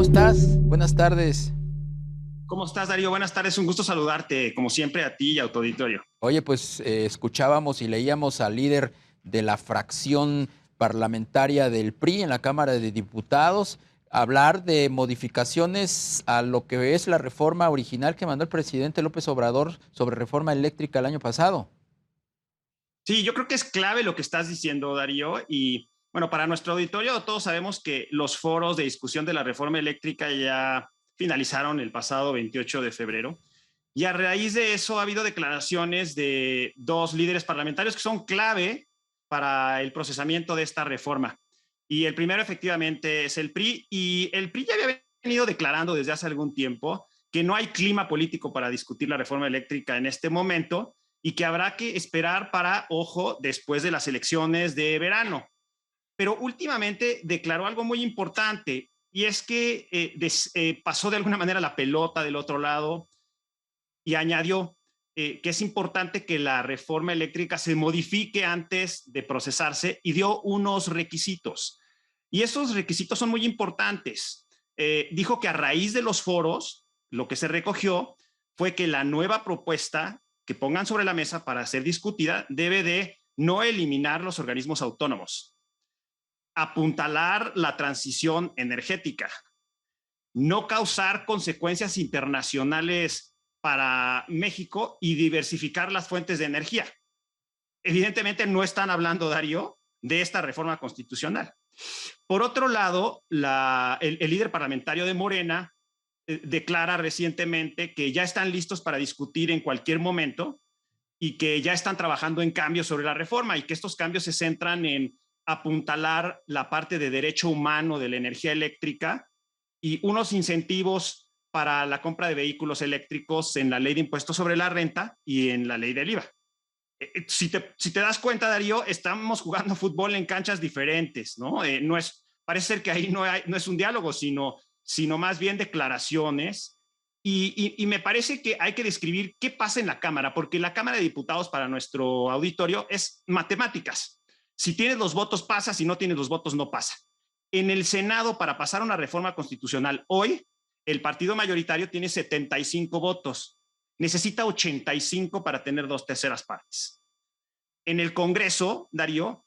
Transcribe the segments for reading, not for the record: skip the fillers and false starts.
estás? Buenas tardes. ¿Cómo estás, Darío? Buenas tardes, un gusto saludarte, como siempre, a ti y a tu auditorio. Oye, pues escuchábamos y leíamos al líder de la fracción parlamentaria del PRI en la Cámara de Diputados hablar de modificaciones a lo que es la reforma original que mandó el presidente López Obrador sobre reforma eléctrica el año pasado. Sí, yo creo que es clave lo que estás diciendo, Darío, y bueno, para nuestro auditorio todos sabemos que los foros de discusión de la reforma eléctrica ya finalizaron el pasado 28 de febrero. Y a raíz de eso ha habido declaraciones de dos líderes parlamentarios que son clave para el procesamiento de esta reforma. Y el primero efectivamente es el PRI, y el PRI ya había venido declarando desde hace algún tiempo que no hay clima político para discutir la reforma eléctrica en este momento y que habrá que esperar para, ojo, después de las elecciones de verano. Pero últimamente declaró algo muy importante, y es que pasó de alguna manera la pelota del otro lado y añadió que es importante que la reforma eléctrica se modifique antes de procesarse, y dio unos requisitos. Y esos requisitos son muy importantes. Dijo que a raíz de los foros, lo que se recogió fue que la nueva propuesta que pongan sobre la mesa para ser discutida debe de no eliminar los organismos autónomos, apuntalar la transición energética, no causar consecuencias internacionales para México y diversificar las fuentes de energía. Evidentemente no están hablando, Darío, de esta reforma constitucional. Por otro lado, el líder parlamentario de Morena declara recientemente que ya están listos para discutir en cualquier momento y que ya están trabajando en cambios sobre la reforma, y que estos cambios se centran en apuntalar la parte de derecho humano de la energía eléctrica y unos incentivos para la compra de vehículos eléctricos en la ley de impuestos sobre la renta y en la ley del IVA. Si te das cuenta, Darío, estamos jugando fútbol en canchas diferentes, ¿no? Parece ser que ahí no es un diálogo, sino más bien declaraciones. Y me parece que hay que describir qué pasa en la Cámara, porque la Cámara de Diputados, para nuestro auditorio, es matemáticas. Si tienes los votos, pasa; si no tienes los votos, no pasa. En el Senado, para pasar una reforma constitucional hoy, el partido mayoritario tiene 75 votos. Necesita 85 para tener 2/3 partes. En el Congreso, Darío,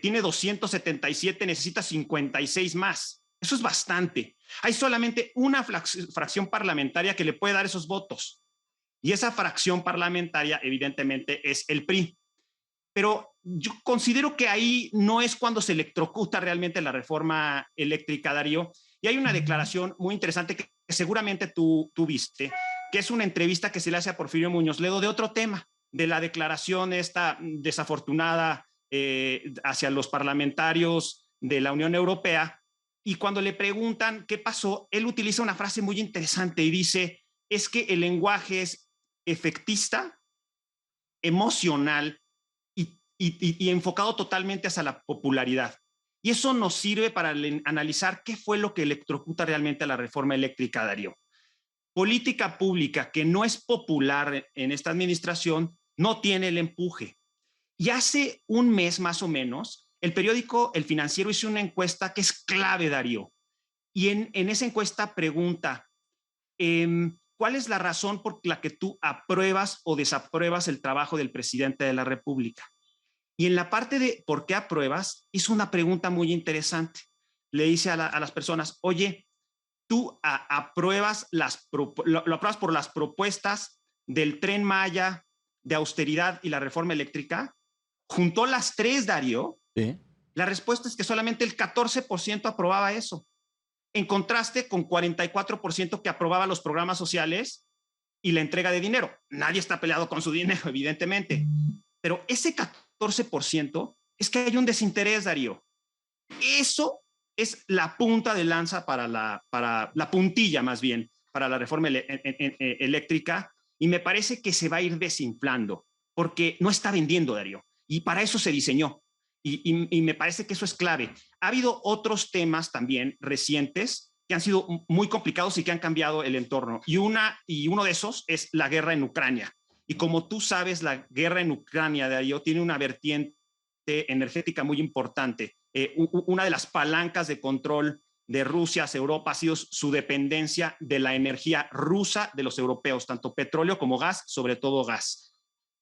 tiene 277, necesita 56 más. Eso es bastante. Hay solamente una fracción parlamentaria que le puede dar esos votos. Y esa fracción parlamentaria, evidentemente, es el PRI. Pero yo considero que ahí no es cuando se electrocuta realmente la reforma eléctrica, Darío. Y hay una declaración muy interesante que seguramente tú viste, que es una entrevista que se le hace a Porfirio Muñoz Ledo de otro tema, de la declaración esta desafortunada hacia los parlamentarios de la Unión Europea. Y cuando le preguntan qué pasó, él utiliza una frase muy interesante y dice: es que el lenguaje es efectista, emocional y enfocado totalmente hacia la popularidad. Y eso nos sirve para analizar qué fue lo que electrocuta realmente a la reforma eléctrica, Darío. Política pública que no es popular en esta administración no tiene el empuje. Y hace un mes más o menos, el periódico El Financiero hizo una encuesta que es clave, Darío. Y en esa encuesta pregunta, ¿cuál es la razón por la que tú apruebas o desapruebas el trabajo del presidente de la República? Y en la parte de por qué apruebas, hizo una pregunta muy interesante. Le dice a las personas: oye, ¿tú apruebas lo apruebas por las propuestas del Tren Maya, de austeridad y la reforma eléctrica? Juntó las tres, Darío. Sí. La respuesta es que solamente el 14% aprobaba eso, en contraste con 44% que aprobaba los programas sociales y la entrega de dinero. Nadie está peleado con su dinero, evidentemente, pero ese 14% es que hay un desinterés, Darío. Eso es la punta de lanza para la puntilla, más bien, para la reforma eléctrica, y me parece que se va a ir desinflando, porque no está vendiendo, Darío, y para eso se diseñó, y me parece que eso es clave. Ha habido otros temas también recientes que han sido muy complicados y que han cambiado el entorno, y uno de esos es la guerra en Ucrania. Y como tú sabes, la guerra en Ucrania, Darío, tiene una vertiente energética muy importante. Una de las palancas de control de Rusia hacia Europa ha sido su dependencia de la energía rusa de los europeos, tanto petróleo como gas, sobre todo gas.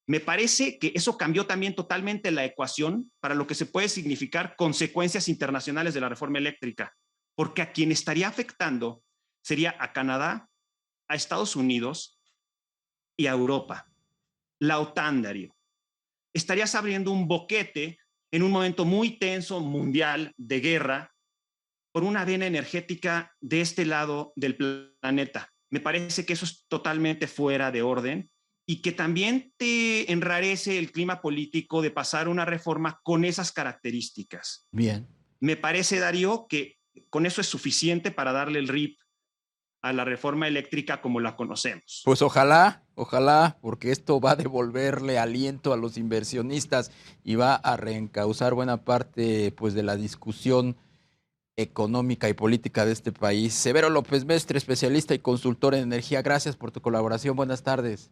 Me parece que eso cambió también totalmente la ecuación para lo que se puede significar consecuencias internacionales de la reforma eléctrica, porque a quien estaría afectando sería a Canadá, a Estados Unidos y a Europa. La OTAN, Darío. Estarías abriendo un boquete en un momento muy tenso mundial de guerra por una vena energética de este lado del planeta. Me parece que eso es totalmente fuera de orden y que también te enrarece el clima político de pasar una reforma con esas características. Bien. Me parece, Darío, que con eso es suficiente para darle el RIP a la reforma eléctrica como la conocemos. Pues ojalá, porque esto va a devolverle aliento a los inversionistas y va a reencauzar buena parte, pues, de la discusión económica y política de este país. Severo López Mestre, especialista y consultor en energía, gracias por tu colaboración. Buenas tardes.